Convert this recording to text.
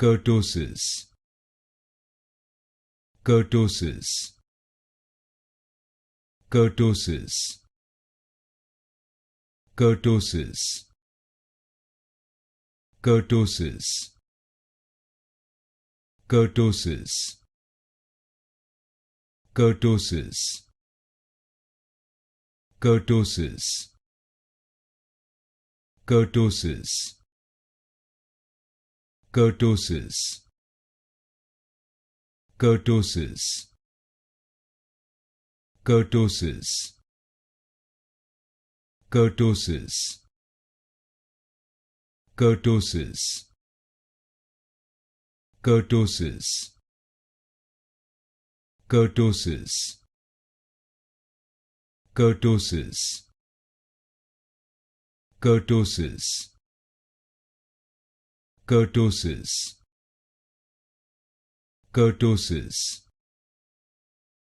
Kurtosis, kurtosis, kurtosis, kurtosis, kurtosis, kurtosis, kurtosis, kurtosis, kurtosis, kurtosis, kurtosis, kurtosis, kurtosis, kurtosis, kurtosis, kurtosis, kurtosis, kurtosis, kurtosis, kurtosis,